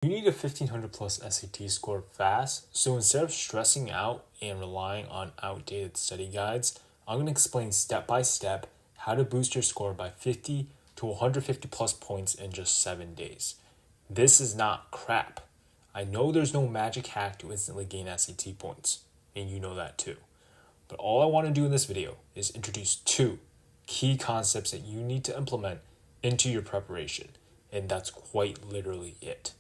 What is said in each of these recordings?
You need a 1500 plus SAT score fast, so instead of stressing out and relying on outdated study guides, I'm going to explain step by step how to boost your score by 50 to 150 plus points in just 7 days. This is not crap. I know there's no magic hack to instantly gain SAT points, and you know that too. But all I want to do in this video is introduce 2 key concepts that you need to implement into your preparation, and that's quite literally it.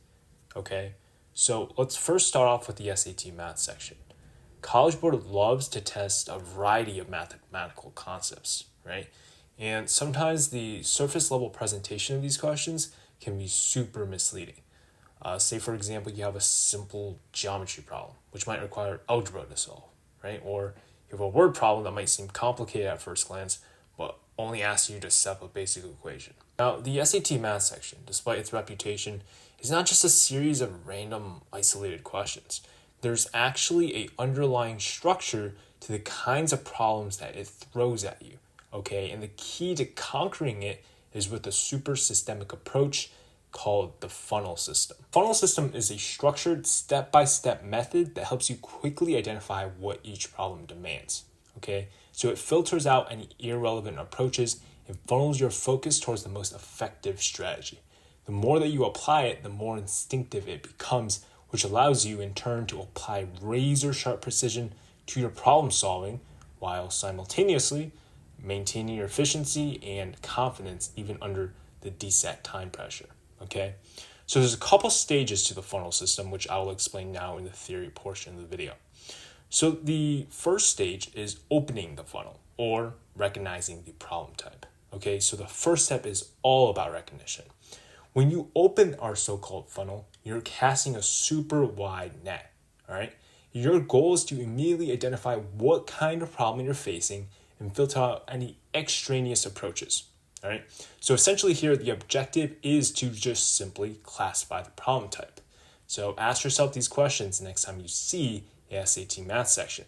Okay, so let's first start off with the SAT math section. College Board loves to test a variety of mathematical concepts, right? And sometimes the surface level presentation of these questions can be super misleading. Say, for example, you have a simple geometry problem, which might require algebra to solve, right? Or you have a word problem that might seem complicated at first glance, but only asks you to set up a basic equation. Now, the SAT math section, despite its reputation, is not just a series of random isolated questions. There's actually an underlying structure to the kinds of problems that it throws at you, okay? And the key to conquering it is with a super systemic approach called the funnel system. Funnel system is a structured step-by-step method that helps you quickly identify what each problem demands, okay? So it filters out any irrelevant approaches and funnels your focus towards the most effective strategy. The more that you apply it, the more instinctive it becomes, which allows you in turn to apply razor-sharp precision to your problem solving while simultaneously maintaining your efficiency and confidence even under the DSAT time pressure. Okay, so there's a couple stages to the funnel system, which I will explain now in the theory portion of the video. So the first stage is opening the funnel or recognizing the problem type. Okay, so the first step is all about recognition. When you open our so-called funnel, you're casting a super wide net, all right? Your goal is to immediately identify what kind of problem you're facing and filter out any extraneous approaches, all right? So essentially here, the objective is to just simply classify the problem type. So ask yourself these questions the next time you see a SAT math section.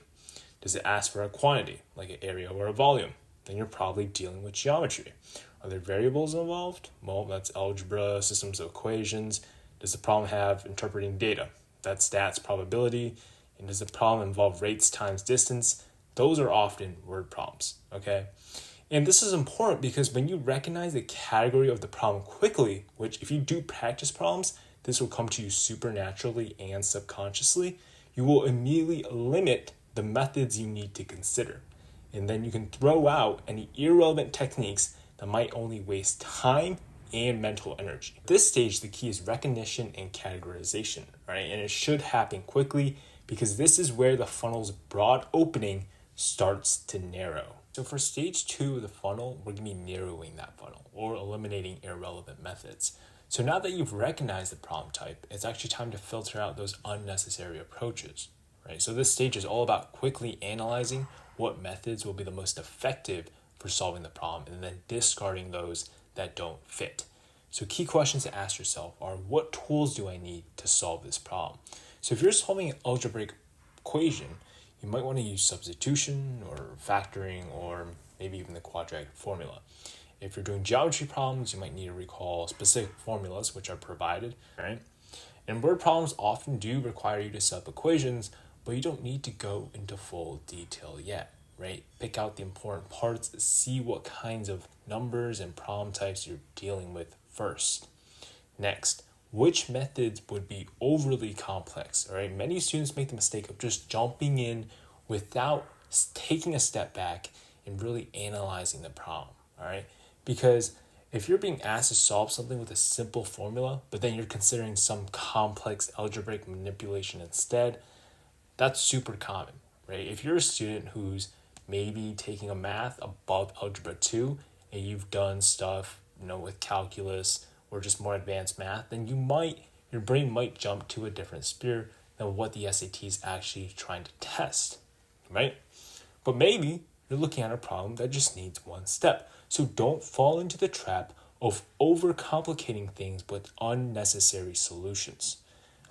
Does it ask for a quantity, like an area or a volume? Then you're probably dealing with geometry. Are there variables involved? Well, that's algebra, systems of equations. Does the problem have interpreting data? That's stats, probability. And does the problem involve rates times distance? Those are often word problems, okay? And this is important because when you recognize the category of the problem quickly, which if you do practice problems, this will come to you supernaturally and subconsciously, you will immediately limit the methods you need to consider. And then you can throw out any irrelevant techniques that might only waste time and mental energy. At this stage, the key is recognition and categorization, right? And it should happen quickly because this is where the funnel's broad opening starts to narrow. So for stage 2 of the funnel, we're gonna be narrowing that funnel or eliminating irrelevant methods. So now that you've recognized the problem type, it's actually time to filter out those unnecessary approaches, right? So this stage is all about quickly analyzing what methods will be the most effective for solving the problem and then discarding those that don't fit. So key questions to ask yourself are, what tools do I need to solve this problem? So if you're solving an algebraic equation, you might want to use substitution or factoring or maybe even the quadratic formula. If you're doing geometry problems, you might need to recall specific formulas which are provided, right? And word problems often do require you to set up equations, but you don't need to go into full detail yet, right? Pick out the important parts, see what kinds of numbers and problem types you're dealing with first. Next, which methods would be overly complex, all right? Many students make the mistake of just jumping in without taking a step back and really analyzing the problem, all right? Because if you're being asked to solve something with a simple formula, but then you're considering some complex algebraic manipulation instead, that's super common, right? If you're a student who's maybe taking a math above algebra 2 and you've done stuff, with calculus or just more advanced math, then your brain might jump to a different sphere than what the SAT is actually trying to test, right? But maybe you're looking at a problem that just needs one step. So don't fall into the trap of overcomplicating things with unnecessary solutions.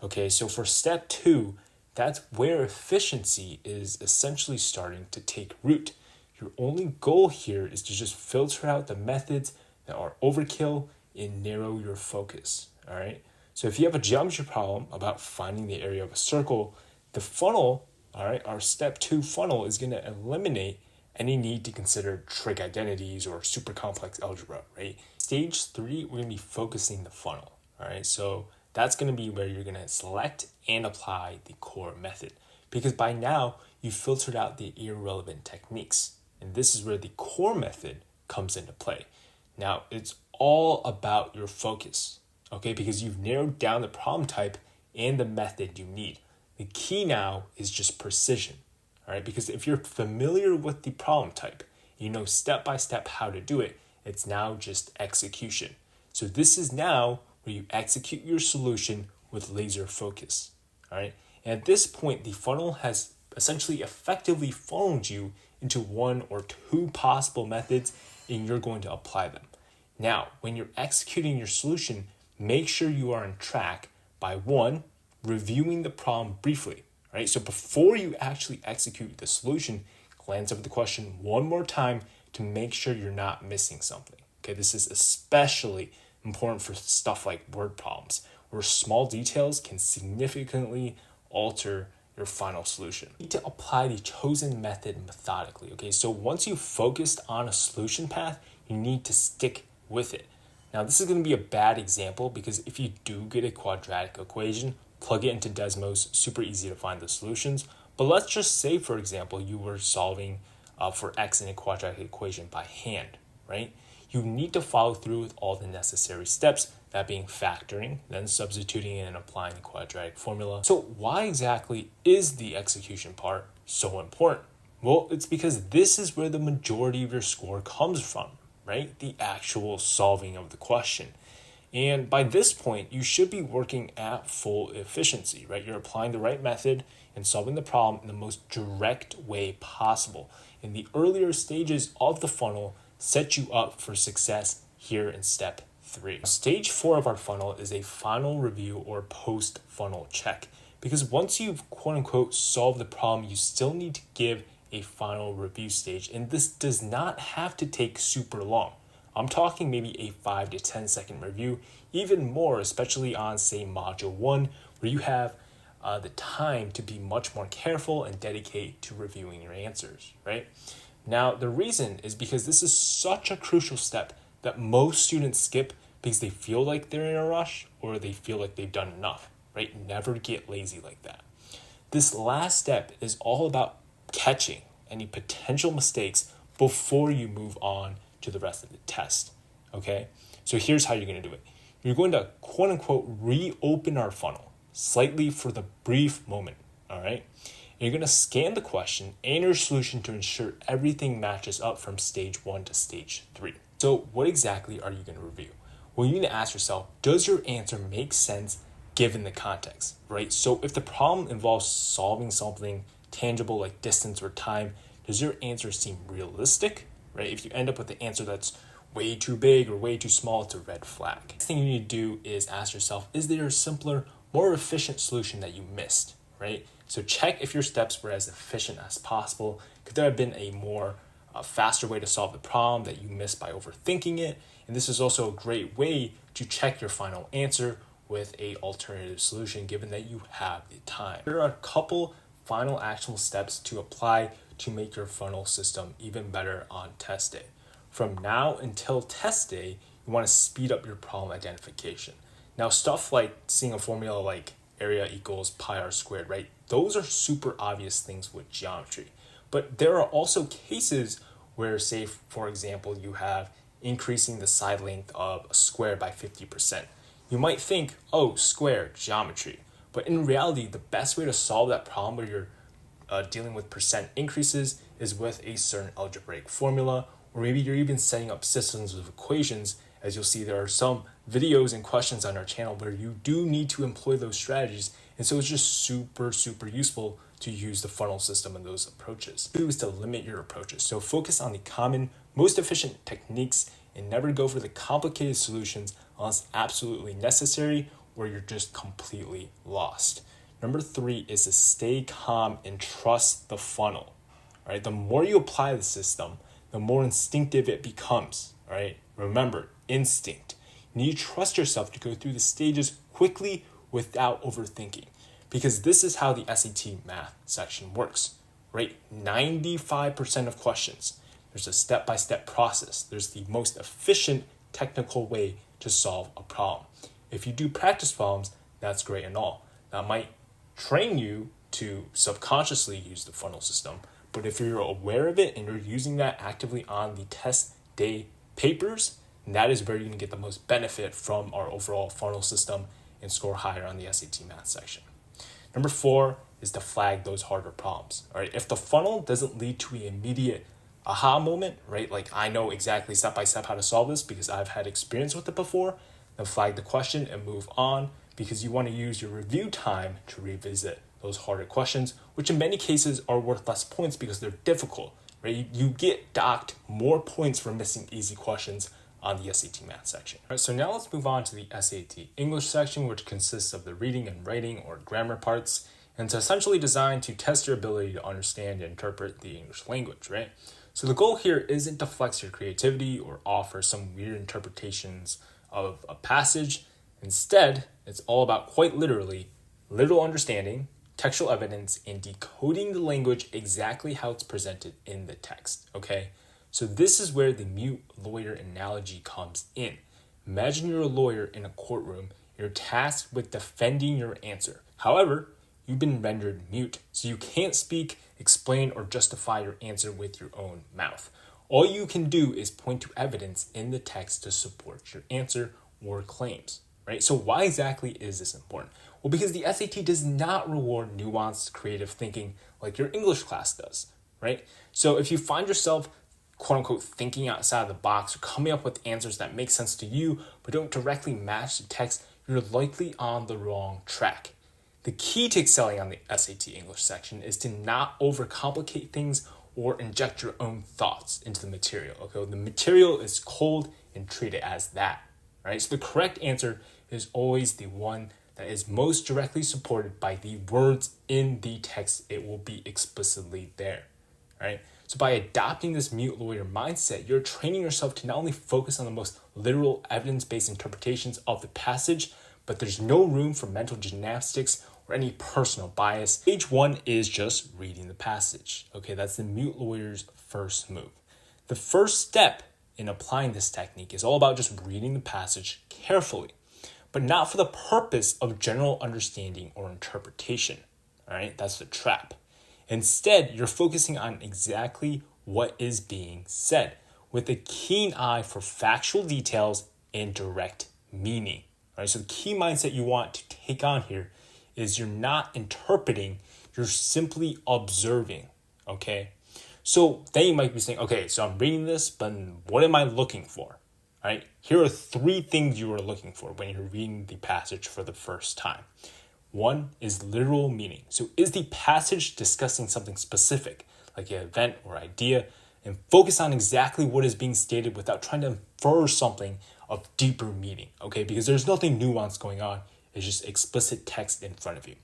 Okay, so for step 2, that's where efficiency is essentially starting to take root. Your only goal here is to just filter out the methods that are overkill and narrow your focus, all right? So if you have a geometry problem about finding the area of a circle, the funnel, all right, our step 2 funnel is going to eliminate any need to consider trig identities or super complex algebra, right? Stage 3, we're going to be focusing the funnel, all right? So that's going to be where you're going to select and apply the core method, because by now you've filtered out the irrelevant techniques. And this is where the core method comes into play. Now, it's all about your focus, okay? Because you've narrowed down the problem type and the method you need. The key now is just precision, all right? Because if you're familiar with the problem type, you know step by step how to do it, it's now just execution. So this is now where you execute your solution with laser focus, all right? And at this point, the funnel has essentially effectively funneled you into one or two possible methods, and you're going to apply them. Now, when you're executing your solution, make sure you are on track by 1, reviewing the problem briefly, right? So before you actually execute the solution, glance over the question one more time to make sure you're not missing something. Okay, this is especially important for stuff like word problems, where small details can significantly alter your final solution. You need to apply the chosen method methodically, okay? So once you've focused on a solution path, you need to stick with it. Now, this is going to be a bad example because if you do get a quadratic equation, plug it into Desmos, super easy to find the solutions. But let's just say, for example, you were solving for x in a quadratic equation by hand, right? You need to follow through with all the necessary steps, that being factoring, then substituting in and applying the quadratic formula. So why exactly is the execution part so important? Well, it's because this is where the majority of your score comes from, right? The actual solving of the question. And by this point, you should be working at full efficiency, right? You're applying the right method and solving the problem in the most direct way possible. In the earlier stages of the funnel, set you up for success here in step 3. Stage 4 of our funnel is a final review or post-funnel check. Because once you've quote unquote solved the problem, you still need to give a final review stage. And this does not have to take super long. I'm talking maybe a 5 to 10 second review, even more, especially on, say, module 1, where you have the time to be much more careful and dedicate to reviewing your answers, right? Now, the reason is because this is such a crucial step that most students skip because they feel like they're in a rush or they feel like they've done enough, right? Never get lazy like that. This last step is all about catching any potential mistakes before you move on to the rest of the test, okay? So here's how you're going to do it. You're going to quote unquote reopen our funnel slightly for the brief moment, all right? And you're going to scan the question and your solution to ensure everything matches up from stage 1 to stage 3. So what exactly are you going to review? Well, you need to ask yourself, does your answer make sense given the context, right? So if the problem involves solving something tangible like distance or time, does your answer seem realistic, right? If you end up with the answer that's way too big or way too small, it's a red flag. Next thing you need to do is ask yourself, is there a simpler, more efficient solution that you missed, right? So check if your steps were as efficient as possible. Could there have been a more faster way to solve the problem that you missed by overthinking it? And this is also a great way to check your final answer with a alternative solution, given that you have the time. There are a couple final actionable steps to apply to make your funnel system even better on test day. From now until test day, you want to speed up your problem identification. Now, stuff like seeing a formula like area equals pi r squared, right? Those are super obvious things with geometry. But there are also cases where, say, for example, you have increasing the side length of a square by 50%. You might think, oh, square, geometry. But in reality, the best way to solve that problem where you're dealing with percent increases is with a certain algebraic formula, or maybe you're even setting up systems of equations. As you'll see, there are some videos and questions on our channel where you do need to employ those strategies. And so it's just super, super useful to use the funnel system and those approaches. 2 is to limit your approaches. So focus on the common, most efficient techniques and never go for the complicated solutions unless absolutely necessary or you're just completely lost. Number 3 is to stay calm and trust the funnel. All right, the more you apply the system, the more instinctive it becomes. All right, remember, instinct. You need to trust yourself to go through the stages quickly without overthinking. Because this is how the SAT math section works, right? 95% of questions, there's a step-by-step process. There's the most efficient technical way to solve a problem. If you do practice problems, that's great and all. That might train you to subconsciously use the funnel system, but if you're aware of it and you're using that actively on the test day papers, that is where you're going to get the most benefit from our overall funnel system and score higher on the SAT math section. Number 4 is to flag those harder problems. All right, if the funnel doesn't lead to an immediate aha moment, right? Like I know exactly step by step how to solve this because I've had experience with it before, then flag the question and move on, because you want to use your review time to revisit those harder questions, which in many cases are worth less points because they're difficult, right? You get docked more points for missing easy questions on the SAT math section. All right, so now let's move on to the SAT English section, which consists of the reading and writing or grammar parts, and it's essentially designed to test your ability to understand and interpret the English language, right? So the goal here isn't to flex your creativity or offer some weird interpretations of a passage. Instead, it's all about quite literally literal understanding, textual evidence, and decoding the language exactly how it's presented in the text, okay? So this is where the mute lawyer analogy comes in. Imagine you're a lawyer in a courtroom. You're tasked with defending your answer. However, you've been rendered mute, so you can't speak, explain, or justify your answer with your own mouth. All you can do is point to evidence in the text to support your answer or claims, right? So why exactly is this important? Well, because the SAT does not reward nuanced creative thinking like your English class does, right? So if you find yourself quote unquote thinking outside the box or coming up with answers that make sense to you but don't directly match the text, you're likely on the wrong track. The key to excelling on the SAT English section is to not overcomplicate things or inject your own thoughts into the material. Okay, the material is cold and treat it as that, right? So the correct answer is always the one that is most directly supported by the words in the text. It will be explicitly there, right? So by adopting this mute lawyer mindset, you're training yourself to not only focus on the most literal evidence-based interpretations of the passage, but there's no room for mental gymnastics or any personal bias. Stage 1 is just reading the passage. Okay, that's the mute lawyer's first move. The first step in applying this technique is all about just reading the passage carefully, but not for the purpose of general understanding or interpretation. All right, that's the trap. Instead, you're focusing on exactly what is being said with a keen eye for factual details and direct meaning. All right, so the key mindset you want to take on here is you're not interpreting, you're simply observing, okay? So then you might be saying, okay, so I'm reading this, but what am I looking for? All right, here are 3 things you are looking for when you're reading the passage for the first time. 1 is literal meaning. So is the passage discussing something specific, like an event or idea, and focus on exactly what is being stated without trying to infer something of deeper meaning, okay? Because there's nothing nuanced going on. It's just explicit text in front of you.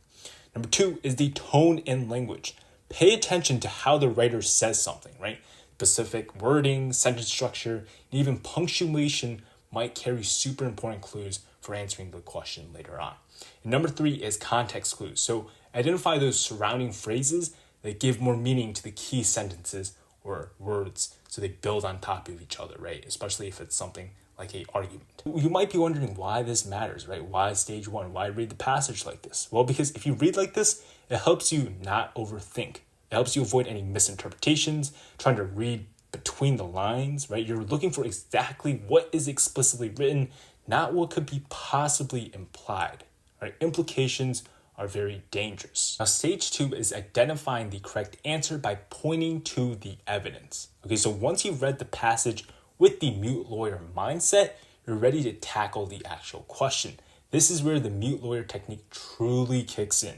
Number 2 is the tone and language. Pay attention to how the writer says something, right? Specific wording, sentence structure, and even punctuation might carry super important clues for answering the question later on. And number 3 is context clues. So identify those surrounding phrases that give more meaning to the key sentences or words so they build on top of each other, right? Especially if it's something like an argument. You might be wondering why this matters, right? Why stage 1? Why read the passage like this? Well, because if you read like this, it helps you not overthink. It helps you avoid any misinterpretations, trying to read between the lines, right? You're looking for exactly what is explicitly written, not what could be possibly implied, right? Implications are very dangerous. Now, stage 2 is identifying the correct answer by pointing to the evidence. Okay, so once you've read the passage with the mute lawyer mindset, you're ready to tackle the actual question. This is where the mute lawyer technique truly kicks in,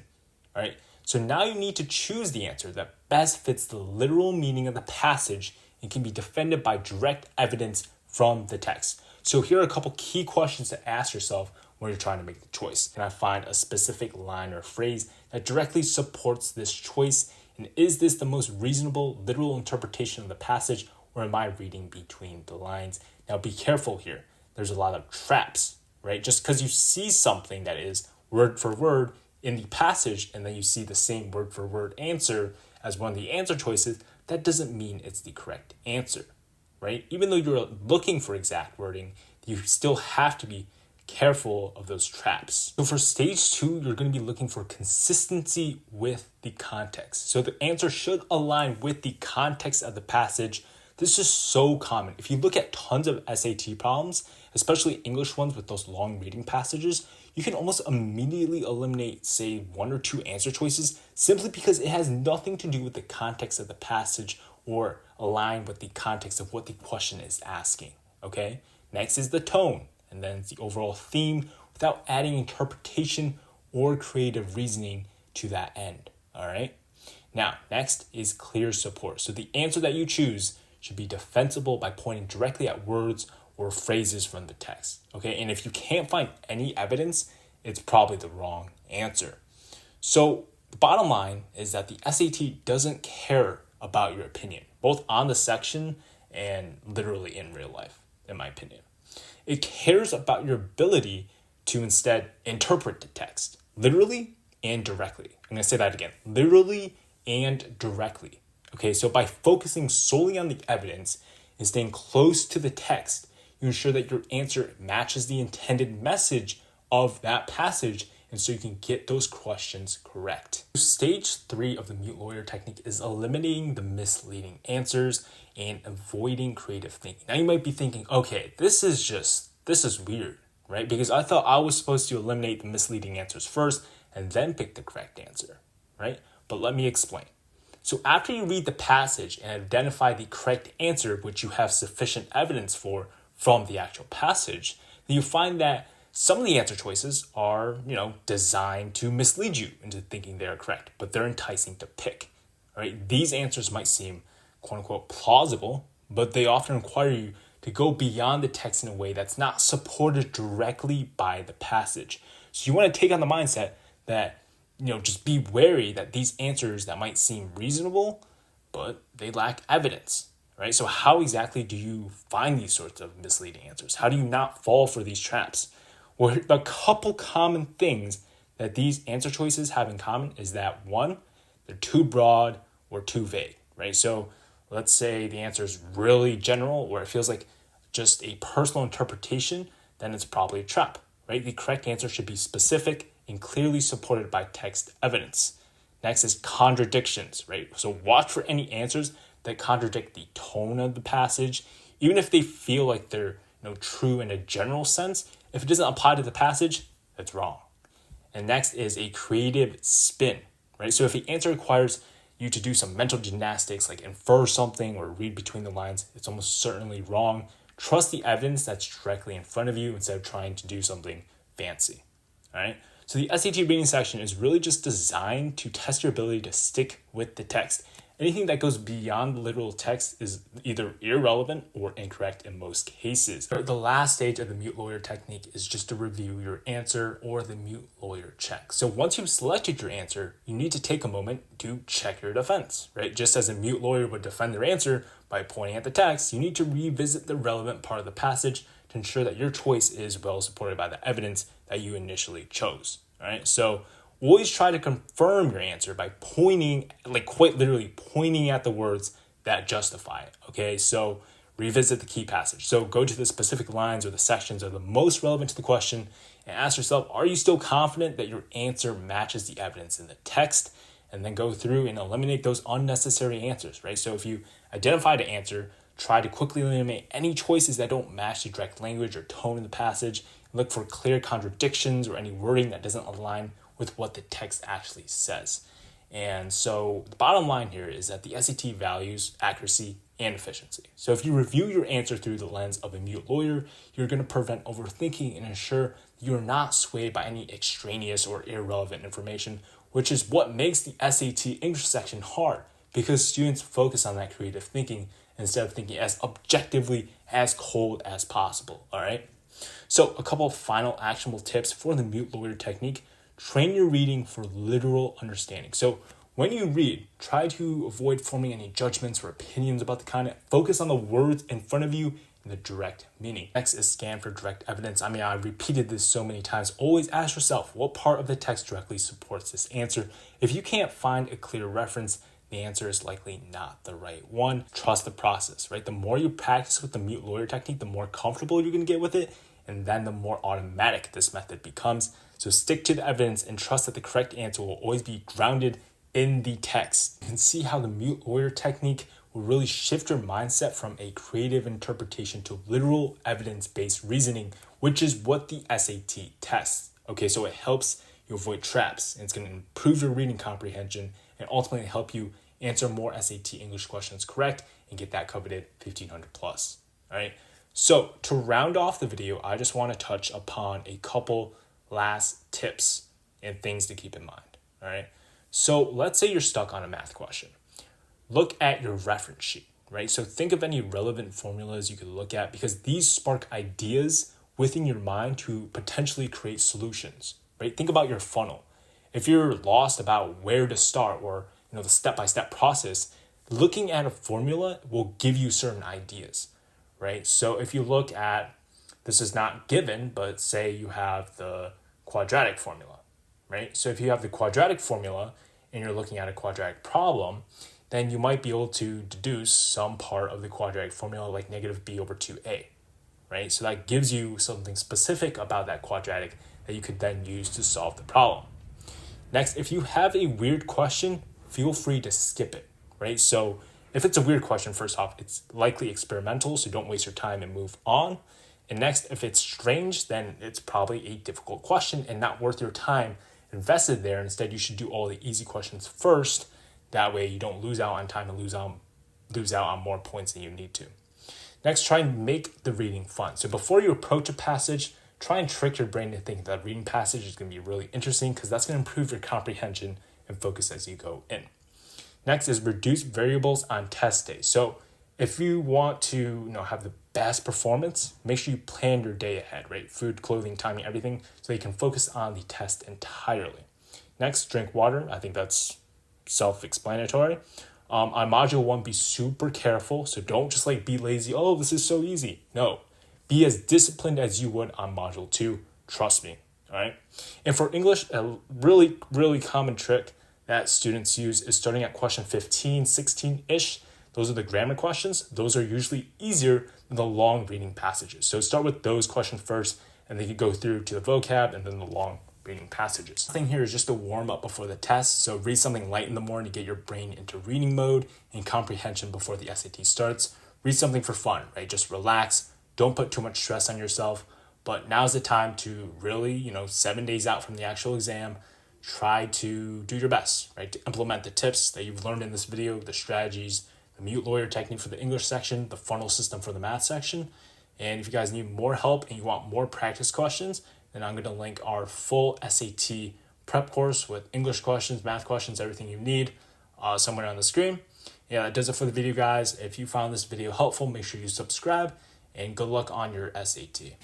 all right? So now you need to choose the answer that best fits the literal meaning of the passage and can be defended by direct evidence from the text. So here are a couple key questions to ask yourself when you're trying to make the choice. Can I find a specific line or phrase that directly supports this choice? And is this the most reasonable literal interpretation of the passage, or am I reading between the lines? Now be careful here. There's a lot of traps, right? Just because you see something that is word for word in the passage and then you see the same word for word answer as one of the answer choices, that doesn't mean it's the correct answer, right? Even though you're looking for exact wording, you still have to be careful of those traps. So for stage 2, you're going to be looking for consistency with the context. So the answer should align with the context of the passage. This is so common. If you look at tons of SAT problems, especially English ones with those long reading passages, you can almost immediately eliminate, say, 1 or 2 answer choices simply because it has nothing to do with the context of the passage or align with the context of what the question is asking, okay? Next is the tone, and then it's the overall theme without adding interpretation or creative reasoning to that end, all right? Now, next is clear support. So the answer that you choose should be defensible by pointing directly at words or phrases from the text, okay? And if you can't find any evidence, it's probably the wrong answer. So the bottom line is that the SAT doesn't care about your opinion, both on the section and literally in real life, in my opinion. It cares about your ability to instead interpret the text, literally and directly. I'm going to say that again, literally and directly. Okay, so by focusing solely on the evidence and staying close to the text, you ensure that your answer matches the intended message of that passage, and so you can get those questions correct. Stage 3 of the mute lawyer technique is eliminating the misleading answers and avoiding creative thinking. Now you might be thinking, okay, this is weird, right? Because I thought I was supposed to eliminate the misleading answers first and then pick the correct answer, right? But let me explain. So after you read the passage and identify the correct answer, which you have sufficient evidence for from the actual passage, then you find that some of the answer choices are, designed to mislead you into thinking they're correct, but they're enticing to pick, right? These answers might seem, quote unquote, plausible, but they often require you to go beyond the text in a way that's not supported directly by the passage. So you want to take on the mindset that, just be wary that these answers that might seem reasonable, but they lack evidence, right? So how exactly do you find these sorts of misleading answers? How do you not fall for these traps? Well, a couple common things that these answer choices have in common is that, one, they're too broad or too vague, right? So let's say the answer is really general or it feels like just a personal interpretation, then it's probably a trap, right? The correct answer should be specific and clearly supported by text evidence. Next is contradictions, right? So watch for any answers that contradict the tone of the passage, even if they feel like they're true in a general sense. If it doesn't apply to the passage, it's wrong. And next is a creative spin, right? So if the answer requires you to do some mental gymnastics, like infer something or read between the lines, it's almost certainly wrong. Trust the evidence that's directly in front of you instead of trying to do something fancy, all right? So the SAT reading section is really just designed to test your ability to stick with the text. Anything that goes beyond the literal text is either irrelevant or incorrect in most cases. The last stage of the mute lawyer technique is just to review your answer or the mute lawyer check. So once you've selected your answer, you need to take a moment to check your defense, right? Just as a mute lawyer would defend their answer by pointing at the text, you need to revisit the relevant part of the passage to ensure that your choice is well supported by the evidence that you initially chose, all right? So always try to confirm your answer by pointing, quite literally pointing at the words that justify it, okay? So revisit the key passage. So go to the specific lines or the sections that are the most relevant to the question and ask yourself, are you still confident that your answer matches the evidence in the text? And then go through and eliminate those unnecessary answers, right? So if you identified an answer, try to quickly eliminate any choices that don't match the direct language or tone in the passage. Look for clear contradictions or any wording that doesn't align with what the text actually says. And so the bottom line here is that the SAT values accuracy and efficiency. So if you review your answer through the lens of a mute lawyer, you're going to prevent overthinking and ensure you're not swayed by any extraneous or irrelevant information, which is what makes the SAT English section hard, because students focus on that creative thinking instead of thinking as objectively as cold as possible, all right? So a couple of final actionable tips for the mute lawyer technique. Train your reading for literal understanding. So when you read, try to avoid forming any judgments or opinions about the content. Focus on the words in front of you and the direct meaning. Next is scan for direct evidence. I mean, I repeated this so many times. Always ask yourself, what part of the text directly supports this answer? If you can't find a clear reference, the answer is likely not the right one. Trust the process, right? The more you practice with the mute lawyer technique, the more comfortable you're gonna get with it, and then the more automatic this method becomes. So stick to the evidence and trust that the correct answer will always be grounded in the text. You can see how the mute lawyer technique will really shift your mindset from a creative interpretation to literal evidence-based reasoning, which is what the SAT tests. Okay, so it helps you avoid traps, and it's going to improve your reading comprehension and ultimately help you answer more SAT English questions correct and get that coveted 1500 plus. All right. So to round off the video, I just want to touch upon a couple last tips and things to keep in mind. All right. So let's say you're stuck on a math question. Look at your reference sheet, right? So think of any relevant formulas you could look at, because these spark ideas within your mind to potentially create solutions, right? Think about your funnel. If you're lost about where to start, or the step-by-step process, looking at a formula will give you certain ideas, right? So if you look at, this is not given, but say you have the quadratic formula, right? So if you have the quadratic formula and you're looking at a quadratic problem, then you might be able to deduce some part of the quadratic formula, like negative b over 2a, right? So that gives you something specific about that quadratic that you could then use to solve the problem. Next, if you have a weird question, feel free to skip it, right? So if it's a weird question, first off, it's likely experimental, so don't waste your time and move on. And next, if it's strange, then it's probably a difficult question and not worth your time invested there. Instead, you should do all the easy questions first. That way you don't lose out on time and lose out on more points than you need to. Next, try and make the reading fun. So before you approach a passage, try and trick your brain to think that reading passage is going to be really interesting, because that's going to improve your comprehension and focus as you go in. Next is reduce variables on test day. So if you want to have the best performance, make sure you plan your day ahead, right? Food, clothing, timing, everything, so you can focus on the test entirely. Next, drink water. I think that's self-explanatory. On module 1, be super careful. So don't just be lazy. Oh, this is so easy. No, be as disciplined as you would on module 2. Trust me. All right. And for English, a really, really common trick that students use is starting at question 15, 16-ish. Those are the grammar questions. Those are usually easier than the long reading passages. So start with those questions first, and then you go through to the vocab and then the long reading passages. The thing here is just to warm up before the test. So read something light in the morning to get your brain into reading mode and comprehension before the SAT starts. Read something for fun, right? Just relax. Don't put too much stress on yourself. But now's the time to really, 7 days out from the actual exam, try to do your best, right? To implement the tips that you've learned in this video, the strategies, the mute lawyer technique for the English section, the funnel system for the math section. And if you guys need more help and you want more practice questions, then I'm going to link our full SAT prep course with English questions, math questions, everything you need somewhere on the screen. Yeah, that does it for the video, guys. If you found this video helpful, make sure you subscribe, and good luck on your SAT.